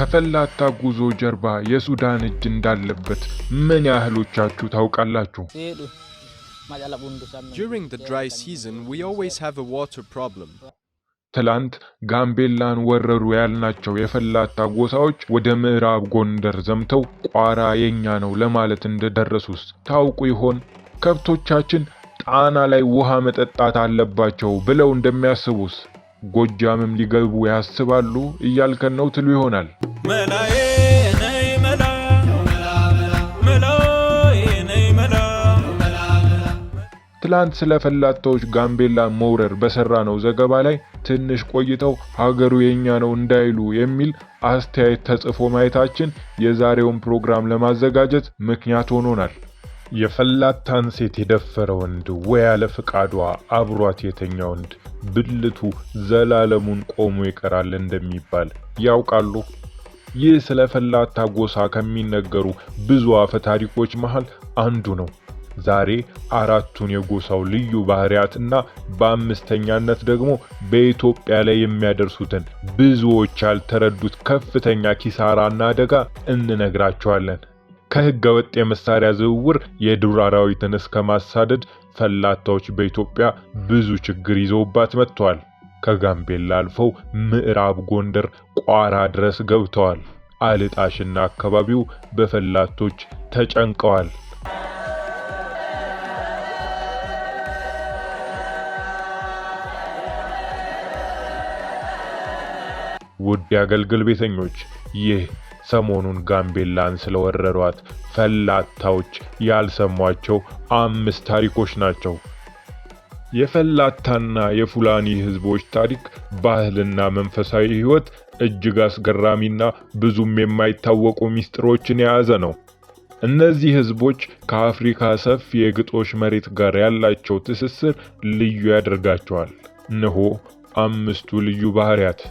ከፈላታ ጉዞ ጀርባ የሱዳን እጅ እንዳለበት ምን ያህሎቻችሁ ታውቃላችሁ? During the dry season, we always have a water problem. ትላንት ጋምቤላን ወረሩ ያልናቸው የፈላታ ጎሳዎች ወደ ምዕራብ ጎንደር ዘምተው ቋራ የኛ ነው ለማለት እንደደረሱስ ታውቁ ይሆን? ከብቶቻችን ጣና ላይ ውሃ መጠጣት አለባቸው ብለው እንደሚያስቡስ ጎጃምም ሊገቡ ያስባሉ እያልከን ነው ትሉ ይሆናል። ትላንት ስለ ፈላታዎች ጋምቤላ መውረር በሰራነው ዘገባ ላይ ትንሽ ቆይተው ሀገሩ የኛ ነው እንዳይሉ የሚል አስተያየት ተጽፎ ማየታችን የዛሬውን ፕሮግራም ለማዘጋጀት ምክንያት ሆኖናል። የፈላታን ሴት የደፈረ ወንድ ወይ ያለ ፍቃዷ አብሯት የተኛ ወንድ ብልቱ ዘላለሙን ቆሞ ይቀራል እንደሚባል ያውቃሉ? ይህ ስለ ፈላታ ጎሳ ከሚነገሩ ብዙ አፈ ታሪኮች መሃል አንዱ ነው። ዛሬ አራቱን የጎሳው ልዩ ባህሪያትና በአምስተኛነት ደግሞ በኢትዮጵያ ላይ የሚያደርሱትን ብዙዎች ያልተረዱት ከፍተኛ ኪሳራና አደጋ እንነግራቸዋለን። ከህገ ወጥ የመሳሪያ ዝውውር የዱር አራዊትን እስከ ማሳደድ ፈላታዎች በኢትዮጵያ ብዙ ችግር ይዘውባት መጥተዋል። ከጋምቤላ አልፈው ምዕራብ ጎንደር ቋራ ድረስ ገብተዋል። አልጣሽና አካባቢው በፈላቶች ተጨንቀዋል። ውድ የአገልግል ቤተኞች፣ ይህ ሰሞኑን ጋምቤላን ስለወረሯት ፈላታዎች ያልሰሟቸው 5 ታሪኮች ናቸው። የፈላታና የፉላኒ ህዝቦች ታሪክ፣ ባህልና መንፈሳዊ ህይወት እጅግ አስገራሚና ብዙም የማይታወቁ ሚስጥሮችን የያዘ ነው። እነዚህ ህዝቦች ከአፍሪካ ሰፊ የግጦሽ መሬት ጋር ያላቸው ትስስር ልዩ ያደርጋቸዋል። እነሆ 5ቱ ልዩ ባህሪያት።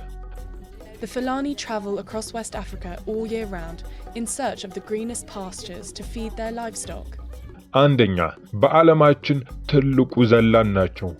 The Fulani travel across West Africa all year round in search of the greenest pastures to feed their livestock. አንደኛ፣ በዓለማችን ትልቁ ዘላን ናቸው።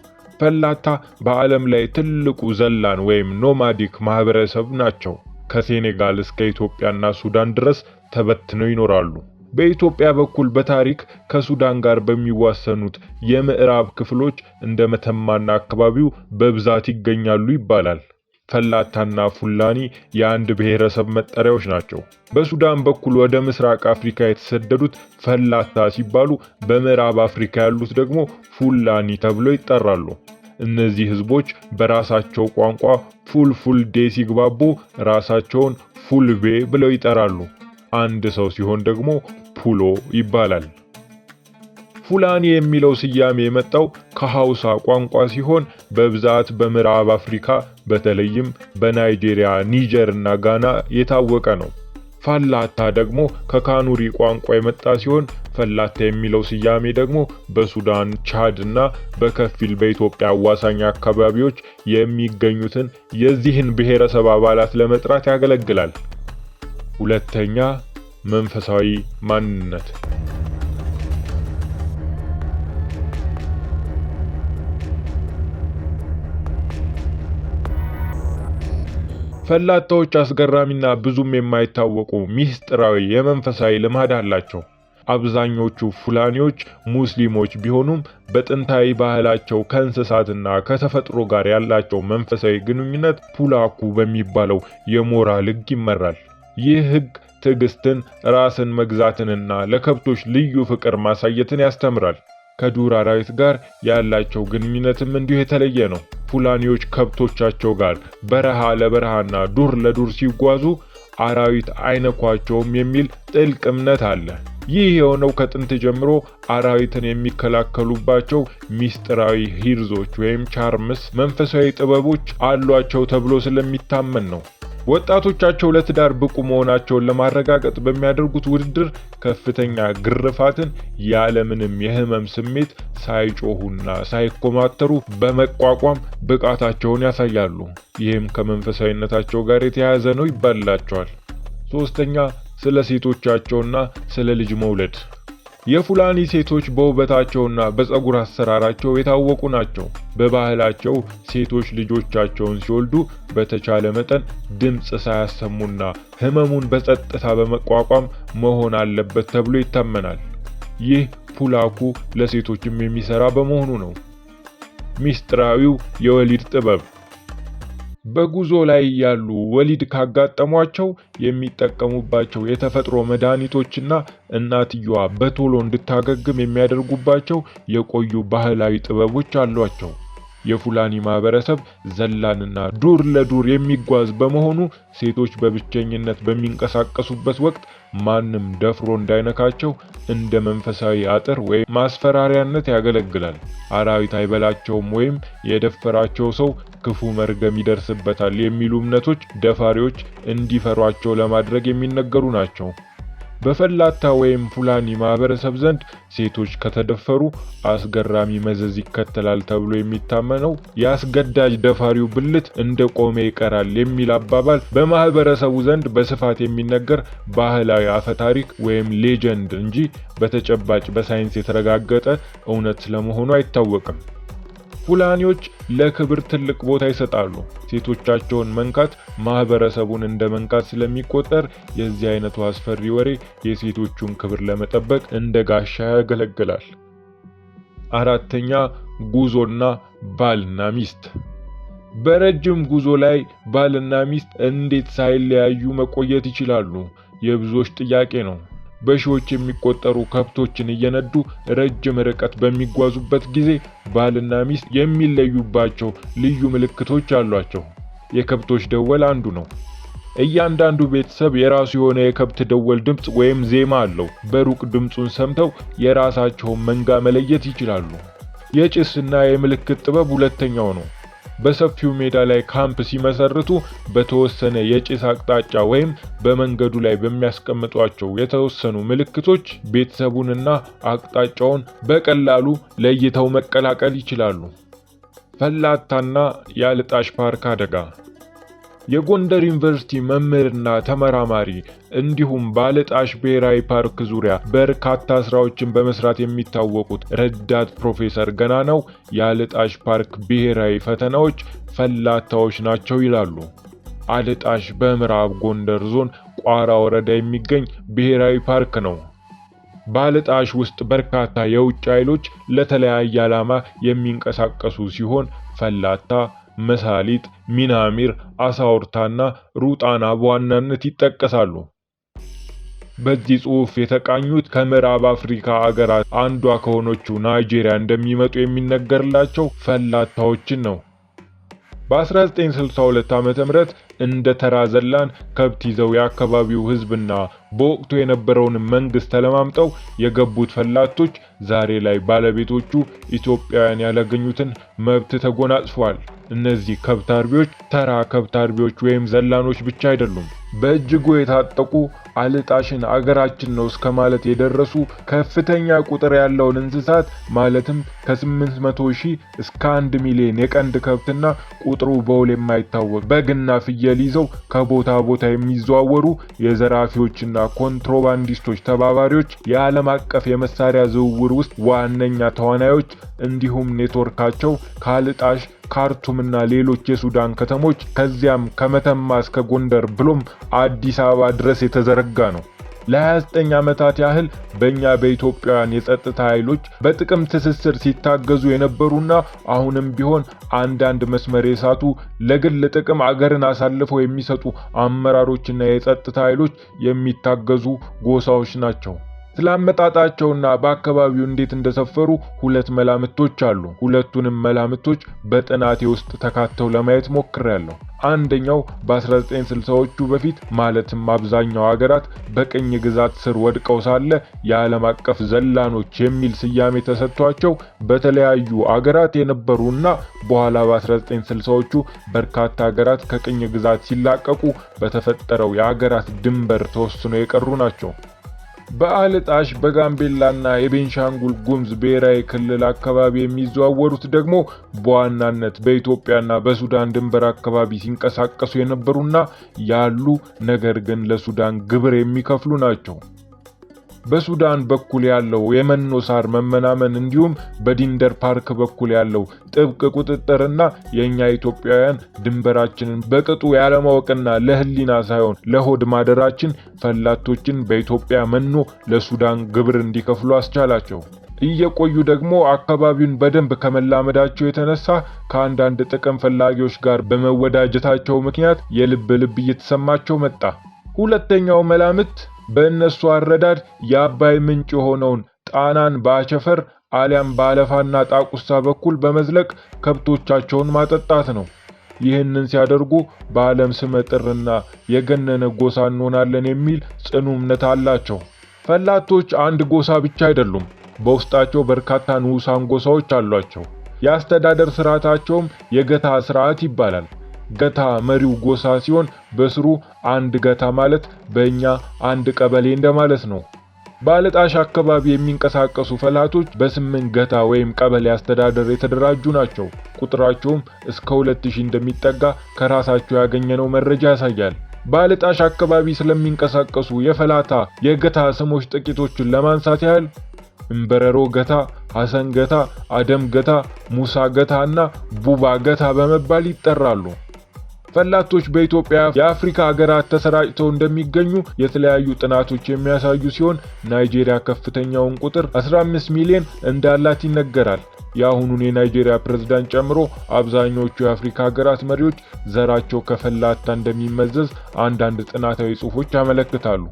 ፈላታ በዓለም ላይ ትልቁ ዘላን ወይም ኖማዲክ ማህበረሰብ ናቸው። ከሴኔጋል እስከ ኢትዮጵያና ሱዳን ድረስ ተበትነው ይኖራሉ። በኢትዮጵያ በኩል በታሪክ ከሱዳን ጋር በሚዋሰኑት የምዕራብ ክፍሎች እንደ መተማና አካባቢው በብዛት ይገኛሉ ይባላል። ፈላታና ፉላኒ የአንድ ብሔረሰብ መጠሪያዎች ናቸው። በሱዳን በኩል ወደ ምስራቅ አፍሪካ የተሰደዱት ፈላታ ሲባሉ፣ በምዕራብ አፍሪካ ያሉት ደግሞ ፉላኒ ተብለው ይጠራሉ። እነዚህ ህዝቦች በራሳቸው ቋንቋ ፉልፉልዴ ሲግባቡ ራሳቸውን ፉልቤ ብለው ይጠራሉ። አንድ ሰው ሲሆን ደግሞ ፑሎ ይባላል። ፉላኒ የሚለው ስያሜ የመጣው ከሃውሳ ቋንቋ ሲሆን በብዛት በምዕራብ አፍሪካ በተለይም በናይጄሪያ፣ ኒጀር እና ጋና የታወቀ ነው። ፈላታ ደግሞ ከካኑሪ ቋንቋ የመጣ ሲሆን ፈላታ የሚለው ስያሜ ደግሞ በሱዳን፣ ቻድ እና በከፊል በኢትዮጵያ አዋሳኝ አካባቢዎች የሚገኙትን የዚህን ብሔረሰብ አባላት ለመጥራት ያገለግላል። ሁለተኛ፣ መንፈሳዊ ማንነት። ፈላታዎች አስገራሚና ብዙም የማይታወቁ ሚስጥራዊ የመንፈሳዊ ልማድ አላቸው። አብዛኞቹ ፉላኒዎች ሙስሊሞች ቢሆኑም በጥንታዊ ባህላቸው ከእንስሳትና ከተፈጥሮ ጋር ያላቸው መንፈሳዊ ግንኙነት ፑላኩ በሚባለው የሞራል ህግ ይመራል። ይህ ህግ ትዕግስትን፣ ራስን መግዛትንና ለከብቶች ልዩ ፍቅር ማሳየትን ያስተምራል። ከዱር አራዊት ጋር ያላቸው ግንኙነትም እንዲሁ የተለየ ነው። ፉላኒዎች ከብቶቻቸው ጋር በረሃ ለበረሃና ዱር ለዱር ሲጓዙ አራዊት አይነኳቸውም የሚል ጥልቅ እምነት አለ። ይህ የሆነው ከጥንት ጀምሮ አራዊትን የሚከላከሉባቸው ሚስጥራዊ ሂርዞች ወይም ቻርምስ መንፈሳዊ ጥበቦች አሏቸው ተብሎ ስለሚታመን ነው። ወጣቶቻቸው ለትዳር ብቁ መሆናቸውን ለማረጋገጥ በሚያደርጉት ውድድር ከፍተኛ ግርፋትን ያለምንም የህመም ስሜት ሳይጮሁና ሳይኮማተሩ በመቋቋም ብቃታቸውን ያሳያሉ። ይህም ከመንፈሳዊነታቸው ጋር የተያያዘ ነው ይባላቸዋል። ሶስተኛ፣ ስለ ሴቶቻቸውና ስለ ልጅ መውለድ። የፉላኒ ሴቶች በውበታቸውና በፀጉር አሰራራቸው የታወቁ ናቸው። በባህላቸው ሴቶች ልጆቻቸውን ሲወልዱ በተቻለ መጠን ድምጽ ሳያሰሙና ህመሙን በጸጥታ በመቋቋም መሆን አለበት ተብሎ ይታመናል። ይህ ፑላኩ ለሴቶችም የሚሰራ በመሆኑ ነው። ሚስጥራዊው የወሊድ ጥበብ። በጉዞ ላይ ያሉ ወሊድ ካጋጠሟቸው የሚጠቀሙባቸው የተፈጥሮ መድኃኒቶችና እናትየዋ በቶሎ እንድታገግም የሚያደርጉባቸው የቆዩ ባህላዊ ጥበቦች አሏቸው። የፉላኒ ማህበረሰብ ዘላንና ዱር ለዱር የሚጓዝ በመሆኑ ሴቶች በብቸኝነት በሚንቀሳቀሱበት ወቅት ማንም ደፍሮ እንዳይነካቸው እንደ መንፈሳዊ አጥር ወይም ማስፈራሪያነት ያገለግላል። አራዊት አይበላቸውም ወይም የደፈራቸው ሰው ክፉ መርገም ይደርስበታል የሚሉ እምነቶች ደፋሪዎች እንዲፈሯቸው ለማድረግ የሚነገሩ ናቸው። በፈላታ ወይም ፉላኒ ማህበረሰብ ዘንድ ሴቶች ከተደፈሩ አስገራሚ መዘዝ ይከተላል ተብሎ የሚታመነው ያስገዳጅ ደፋሪው ብልት እንደቆመ ይቀራል የሚል አባባል በማህበረሰቡ ዘንድ በስፋት የሚነገር ባህላዊ አፈታሪክ ወይም ሌጀንድ እንጂ በተጨባጭ በሳይንስ የተረጋገጠ እውነት ስለመሆኑ አይታወቅም። ፉላኒዎች ለክብር ትልቅ ቦታ ይሰጣሉ። ሴቶቻቸውን መንካት ማህበረሰቡን እንደ መንካት ስለሚቆጠር የዚህ አይነቱ አስፈሪ ወሬ የሴቶቹን ክብር ለመጠበቅ እንደ ጋሻ ያገለግላል። አራተኛ ጉዞና ባልና ሚስት። በረጅም ጉዞ ላይ ባልና ሚስት እንዴት ሳይለያዩ መቆየት ይችላሉ? የብዙዎች ጥያቄ ነው። በሺዎች የሚቆጠሩ ከብቶችን እየነዱ ረጅም ርቀት በሚጓዙበት ጊዜ ባልና ሚስት የሚለዩባቸው ልዩ ምልክቶች አሏቸው። የከብቶች ደወል አንዱ ነው። እያንዳንዱ ቤተሰብ የራሱ የሆነ የከብት ደወል ድምጽ ወይም ዜማ አለው። በሩቅ ድምጹን ሰምተው የራሳቸውን መንጋ መለየት ይችላሉ። የጭስና የምልክት ጥበብ ሁለተኛው ነው። በሰፊው ሜዳ ላይ ካምፕ ሲመሰርቱ በተወሰነ የጭስ አቅጣጫ ወይም በመንገዱ ላይ በሚያስቀምጧቸው የተወሰኑ ምልክቶች ቤተሰቡንና አቅጣጫውን በቀላሉ ለይተው መቀላቀል ይችላሉ። ፈላታና ያልጣሽ ፓርክ አደጋ። የጎንደር ዩኒቨርሲቲ መምህርና ተመራማሪ እንዲሁም ባልጣሽ ብሔራዊ ፓርክ ዙሪያ በርካታ ስራዎችን በመስራት የሚታወቁት ረዳት ፕሮፌሰር ገናናው ያልጣሽ ፓርክ ብሔራዊ ፈተናዎች ፈላታዎች ናቸው ይላሉ። አልጣሽ በምዕራብ ጎንደር ዞን ቋራ ወረዳ የሚገኝ ብሔራዊ ፓርክ ነው። ባልጣሽ ውስጥ በርካታ የውጭ ኃይሎች ለተለያየ ዓላማ የሚንቀሳቀሱ ሲሆን ፈላታ፣ መሳሊጥ፣ ሚናሚር፣ አሳውርታና ሩጣና በዋናነት ይጠቀሳሉ። በዚህ ጽሑፍ የተቃኙት ከምዕራብ አፍሪካ አገራት አንዷ ከሆነችው ናይጄሪያ እንደሚመጡ የሚነገርላቸው ፈላታዎችን ነው። በ1962 ዓ.ም እንደ ተራ ዘላን ከብት ይዘው የአካባቢው ሕዝብና በወቅቱ የነበረውን መንግስት ተለማምጠው የገቡት ፈላቶች ዛሬ ላይ ባለቤቶቹ ኢትዮጵያውያን ያላገኙትን መብት ተጎናጽፈዋል። እነዚህ ከብት አርቢዎች ተራ ከብት አርቢዎች ወይም ዘላኖች ብቻ አይደሉም። በእጅጉ የታጠቁ አልጣሽን አገራችን ነው እስከ ማለት የደረሱ ከፍተኛ ቁጥር ያለውን እንስሳት ማለትም ከ800,000 እስከ 1 ሚሊዮን የቀንድ ከብትና ቁጥሩ በውል የማይታወቅ በግና ፍየል ይዘው ከቦታ ቦታ የሚዘዋወሩ የዘራፊዎችና ኮንትሮባንዲስቶች ተባባሪዎች፣ የዓለም አቀፍ የመሳሪያ ዝውውር ውስጥ ዋነኛ ተዋናዮች እንዲሁም ኔትወርካቸው ከአልጣሽ ካርቱምና ሌሎች የሱዳን ከተሞች ከዚያም ከመተማ እስከ ጎንደር ብሎም አዲስ አበባ ድረስ የተዘረጋ ነው። ለ29 ዓመታት ያህል በእኛ በኢትዮጵያውያን የጸጥታ ኃይሎች በጥቅም ትስስር ሲታገዙ የነበሩና አሁንም ቢሆን አንዳንድ መስመር የሳቱ ለግል ጥቅም አገርን አሳልፈው የሚሰጡ አመራሮችና የጸጥታ ኃይሎች የሚታገዙ ጎሳዎች ናቸው። ስላመጣጣቸውና በአካባቢው እንዴት እንደሰፈሩ ሁለት መላምቶች አሉ። ሁለቱንም መላምቶች በጥናቴ ውስጥ ተካተው ለማየት ሞክሬያለሁ። አንደኛው በ1960ዎቹ በፊት ማለትም አብዛኛው ሀገራት በቅኝ ግዛት ስር ወድቀው ሳለ የዓለም አቀፍ ዘላኖች የሚል ስያሜ ተሰጥቷቸው በተለያዩ ሀገራት የነበሩና በኋላ በ1960ዎቹ በርካታ ሀገራት ከቅኝ ግዛት ሲላቀቁ በተፈጠረው የሀገራት ድንበር ተወስኖ የቀሩ ናቸው። በአልጣሽ በጋምቤላና የቤንሻንጉል ጉሙዝ ብሔራዊ ክልል አካባቢ የሚዘዋወሩት ደግሞ በዋናነት በኢትዮጵያና በሱዳን ድንበር አካባቢ ሲንቀሳቀሱ የነበሩና ያሉ ነገር ግን ለሱዳን ግብር የሚከፍሉ ናቸው። በሱዳን በኩል ያለው የመኖ ሳር መመናመን እንዲሁም በዲንደር ፓርክ በኩል ያለው ጥብቅ ቁጥጥርና የኛ ኢትዮጵያውያን ድንበራችንን በቅጡ ያለማወቅና ለህሊና ሳይሆን ለሆድ ማደራችን ፈላቶችን በኢትዮጵያ መኖ ለሱዳን ግብር እንዲከፍሉ አስቻላቸው። እየቆዩ ደግሞ አካባቢውን በደንብ ከመላመዳቸው የተነሳ ከአንዳንድ ጥቅም ፈላጊዎች ጋር በመወዳጀታቸው ምክንያት የልብ እየተሰማቸው መጣ። ሁለተኛው መላምት በእነሱ አረዳድ የአባይ ምንጭ የሆነውን ጣናን በአቸፈር አሊያም በአለፋና ጣቁሳ በኩል በመዝለቅ ከብቶቻቸውን ማጠጣት ነው። ይህንን ሲያደርጉ በዓለም ስመጥርና የገነነ ጎሳ እንሆናለን የሚል ጽኑ እምነት አላቸው። ፈላቶች አንድ ጎሳ ብቻ አይደሉም። በውስጣቸው በርካታ ንዑሳን ጎሳዎች አሏቸው። የአስተዳደር ስርዓታቸውም የገታ ስርዓት ይባላል። ገታ መሪው ጎሳ ሲሆን በስሩ አንድ ገታ ማለት በእኛ አንድ ቀበሌ እንደማለት ነው። በአልጣሽ አካባቢ የሚንቀሳቀሱ ፈላቶች በ8 ገታ ወይም ቀበሌ አስተዳደር የተደራጁ ናቸው። ቁጥራቸውም እስከ 2000 እንደሚጠጋ ከራሳቸው ያገኘነው መረጃ ያሳያል። በአልጣሽ አካባቢ ስለሚንቀሳቀሱ የፈላታ የገታ ስሞች ጥቂቶችን ለማንሳት ያህል እምበረሮ ገታ፣ ሐሰን ገታ፣ አደም ገታ፣ ሙሳ ገታ እና ቡባ ገታ በመባል ይጠራሉ። ፈላቶች በኢትዮጵያ የአፍሪካ ሀገራት ተሰራጭተው እንደሚገኙ የተለያዩ ጥናቶች የሚያሳዩ ሲሆን ናይጄሪያ ከፍተኛውን ቁጥር 15 ሚሊዮን እንዳላት ይነገራል። የአሁኑን የናይጄሪያ ፕሬዝዳንት ጨምሮ አብዛኞቹ የአፍሪካ ሀገራት መሪዎች ዘራቸው ከፈላታ እንደሚመዘዝ አንዳንድ ጥናታዊ ጽሑፎች ያመለክታሉ።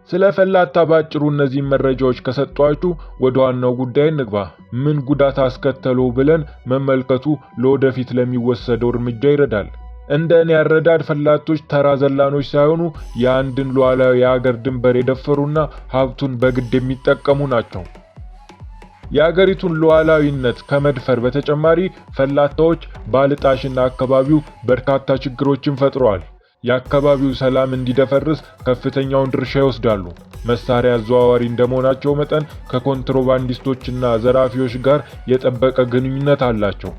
ስለ ፈላታ ባጭሩ እነዚህ መረጃዎች ከሰጧችሁ ወደ ዋናው ጉዳይ እንግባ። ምን ጉዳት አስከተሉ ብለን መመልከቱ ለወደፊት ለሚወሰደው እርምጃ ይረዳል። እንደ እኔ አረዳድ ፈላቶች ተራ ዘላኖች ሳይሆኑ የአንድን ሉዓላዊ የሀገር ድንበር የደፈሩና ሀብቱን በግድ የሚጠቀሙ ናቸው። የሀገሪቱን ሉዓላዊነት ከመድፈር በተጨማሪ ፈላታዎች በአልጣሽና አካባቢው በርካታ ችግሮችን ፈጥረዋል። የአካባቢው ሰላም እንዲደፈርስ ከፍተኛውን ድርሻ ይወስዳሉ። መሳሪያ አዘዋዋሪ እንደመሆናቸው መጠን ከኮንትሮባንዲስቶችና ዘራፊዎች ጋር የጠበቀ ግንኙነት አላቸው።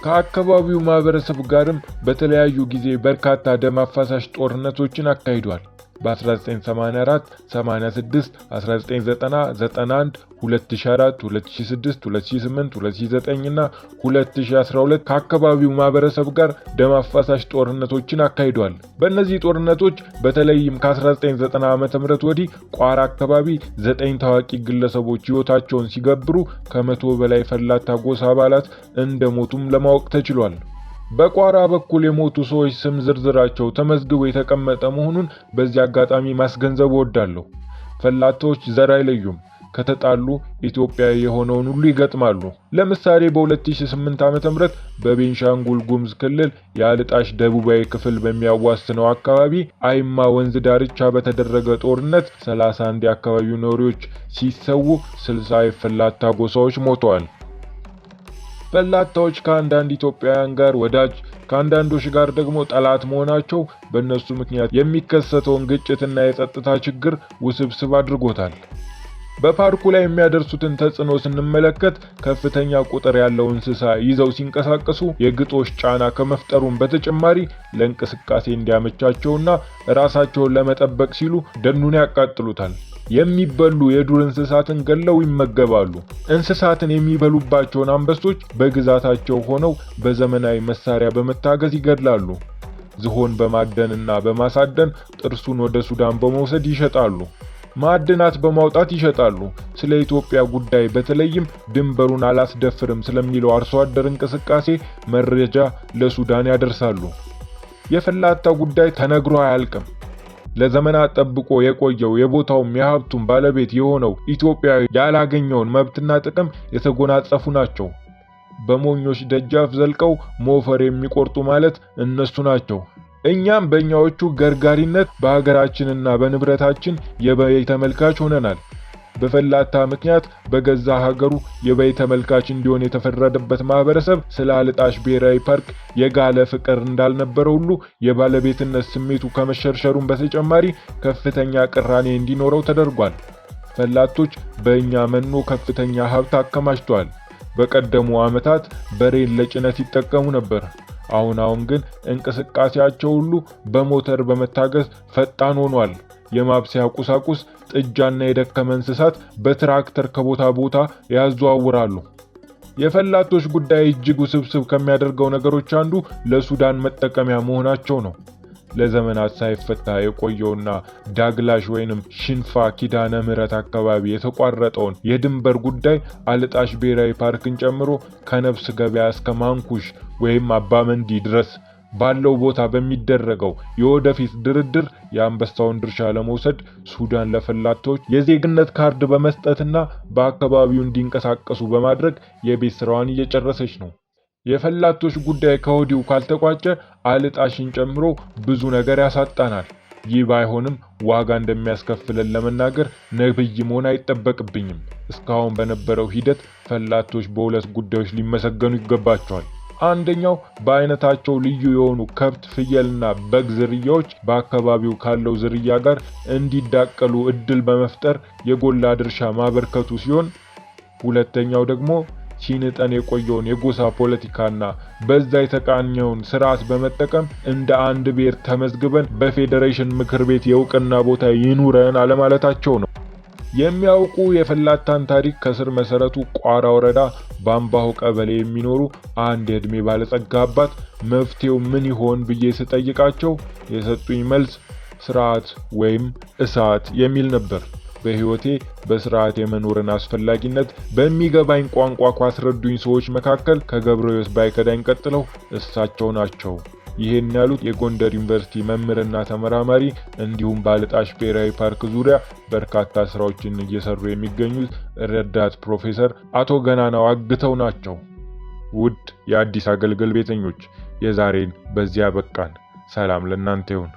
ከአካባቢው ማህበረሰብ ጋርም በተለያዩ ጊዜ በርካታ ደም አፋሳሽ ጦርነቶችን አካሂዷል። በ1984፣ 86፣ 1990፣ 91፣ 2004፣ 2006፣ 2008፣ 2009 እና 2012 ከአካባቢው ማህበረሰብ ጋር ደም አፋሳሽ ጦርነቶችን አካሂዷል። በእነዚህ ጦርነቶች በተለይም ከ1990 ዓ.ም ወዲህ ቋራ አካባቢ 9 ታዋቂ ግለሰቦች ሕይወታቸውን ሲገብሩ ከ100 በላይ ፈላታ ጎሳ አባላት እንደሞቱም ለማወቅ ተችሏል። በቋራ በኩል የሞቱ ሰዎች ስም ዝርዝራቸው ተመዝግቦ የተቀመጠ መሆኑን በዚህ አጋጣሚ ማስገንዘብ እወዳለሁ። ፈላታዎች ዘር አይለዩም። ከተጣሉ ኢትዮጵያዊ የሆነውን ሁሉ ይገጥማሉ። ለምሳሌ በ2008 ዓ.ም በቤንሻንጉል ጉሙዝ ክልል የአልጣሽ ደቡባዊ ክፍል በሚያዋስነው አካባቢ አይማ ወንዝ ዳርቻ በተደረገ ጦርነት 31 የአካባቢው ነዋሪዎች ሲሰዉ 60 የፈላታ ጎሳዎች ሞተዋል። ፈላታዎች ከአንዳንድ ኢትዮጵያውያን ጋር ወዳጅ ከአንዳንዶች ጋር ደግሞ ጠላት መሆናቸው በእነሱ ምክንያት የሚከሰተውን ግጭትና የጸጥታ ችግር ውስብስብ አድርጎታል። በፓርኩ ላይ የሚያደርሱትን ተጽዕኖ ስንመለከት ከፍተኛ ቁጥር ያለው እንስሳ ይዘው ሲንቀሳቀሱ የግጦሽ ጫና ከመፍጠሩም በተጨማሪ ለእንቅስቃሴ እንዲያመቻቸውና ራሳቸውን ለመጠበቅ ሲሉ ደኑን ያቃጥሉታል። የሚበሉ የዱር እንስሳትን ገለው ይመገባሉ። እንስሳትን የሚበሉባቸውን አንበሶች በግዛታቸው ሆነው በዘመናዊ መሳሪያ በመታገዝ ይገድላሉ። ዝሆን በማደንና በማሳደን ጥርሱን ወደ ሱዳን በመውሰድ ይሸጣሉ። ማዕድናት በማውጣት ይሸጣሉ። ስለ ኢትዮጵያ ጉዳይ በተለይም ድንበሩን አላስደፍርም ስለሚለው አርሶ አደር እንቅስቃሴ መረጃ ለሱዳን ያደርሳሉ። የፈላታ ጉዳይ ተነግሮ አያልቅም። ለዘመናት ጠብቆ የቆየው የቦታውም የሀብቱም ባለቤት የሆነው ኢትዮጵያዊ ያላገኘውን መብትና ጥቅም የተጎናጸፉ ናቸው። በሞኞች ደጃፍ ዘልቀው ሞፈር የሚቆርጡ ማለት እነሱ ናቸው። እኛም በእኛዎቹ ገርጋሪነት በሀገራችንና በንብረታችን የበይ ተመልካች ሆነናል። በፈላታ ምክንያት በገዛ ሀገሩ የበይ ተመልካች እንዲሆን የተፈረደበት ማህበረሰብ ስለ አልጣሽ ብሔራዊ ፓርክ የጋለ ፍቅር እንዳልነበረ ሁሉ የባለቤትነት ስሜቱ ከመሸርሸሩም በተጨማሪ ከፍተኛ ቅራኔ እንዲኖረው ተደርጓል። ፈላቶች በእኛ መኖ ከፍተኛ ሀብት አከማችተዋል። በቀደሙ ዓመታት በሬን ለጭነት ይጠቀሙ ነበር። አሁን ግን እንቅስቃሴያቸው ሁሉ በሞተር በመታገዝ ፈጣን ሆኗል። የማብሰያ ቁሳቁስ፣ ጥጃና የደከመ እንስሳት በትራክተር ከቦታ ቦታ ያዘዋውራሉ። የፈላቶች ጉዳይ እጅግ ውስብስብ ከሚያደርገው ነገሮች አንዱ ለሱዳን መጠቀሚያ መሆናቸው ነው። ለዘመናት ሳይፈታ የቆየውና ዳግላሽ ወይንም ሽንፋ ኪዳነ ምህረት አካባቢ የተቋረጠውን የድንበር ጉዳይ አልጣሽ ብሔራዊ ፓርክን ጨምሮ ከነብስ ገበያ እስከ ማንኩሽ ወይም አባመንዲ ድረስ ባለው ቦታ በሚደረገው የወደፊት ድርድር የአንበሳውን ድርሻ ለመውሰድ ሱዳን ለፈላቶች የዜግነት ካርድ በመስጠትና በአካባቢው እንዲንቀሳቀሱ በማድረግ የቤት ስራዋን እየጨረሰች ነው። የፈላቶች ጉዳይ ከወዲሁ ካልተቋጨ አልጣሽን ጨምሮ ብዙ ነገር ያሳጣናል። ይህ ባይሆንም ዋጋ እንደሚያስከፍለን ለመናገር ነብይ መሆን አይጠበቅብኝም። እስካሁን በነበረው ሂደት ፈላቶች በሁለት ጉዳዮች ሊመሰገኑ ይገባቸዋል። አንደኛው በአይነታቸው ልዩ የሆኑ ከብት፣ ፍየልና በግ ዝርያዎች በአካባቢው ካለው ዝርያ ጋር እንዲዳቀሉ እድል በመፍጠር የጎላ ድርሻ ማበርከቱ ሲሆን፣ ሁለተኛው ደግሞ ሲንጠን የቆየውን የጎሳ ፖለቲካና በዛ የተቃኘውን ስርዓት በመጠቀም እንደ አንድ ብሔር ተመዝግበን በፌዴሬሽን ምክር ቤት የእውቅና ቦታ ይኑረን አለማለታቸው ነው። የሚያውቁ የፈላታን ታሪክ ከስር መሰረቱ ቋራ ወረዳ ባምባው ቀበሌ የሚኖሩ አንድ የእድሜ ባለጸጋ አባት መፍትሄው ምን ይሆን ብዬ ስጠይቃቸው የሰጡኝ መልስ ስርዓት ወይም እሳት የሚል ነበር። በህይወቴ በስርዓት የመኖርን አስፈላጊነት በሚገባኝ ቋንቋ ካስረዱኝ ሰዎች መካከል ከገብረዮስ ባይከዳኝ ቀጥለው እሳቸው ናቸው። ይሄን ያሉት የጎንደር ዩኒቨርሲቲ መምህርና ተመራማሪ እንዲሁም በአልጣሽ ብሔራዊ ፓርክ ዙሪያ በርካታ ስራዎችን እየሰሩ የሚገኙት ረዳት ፕሮፌሰር አቶ ገናናው አግተው ናቸው። ውድ የአዲስ አገልግል ቤተኞች የዛሬን በዚያ በቃን። ሰላም ለእናንተ ይሁን።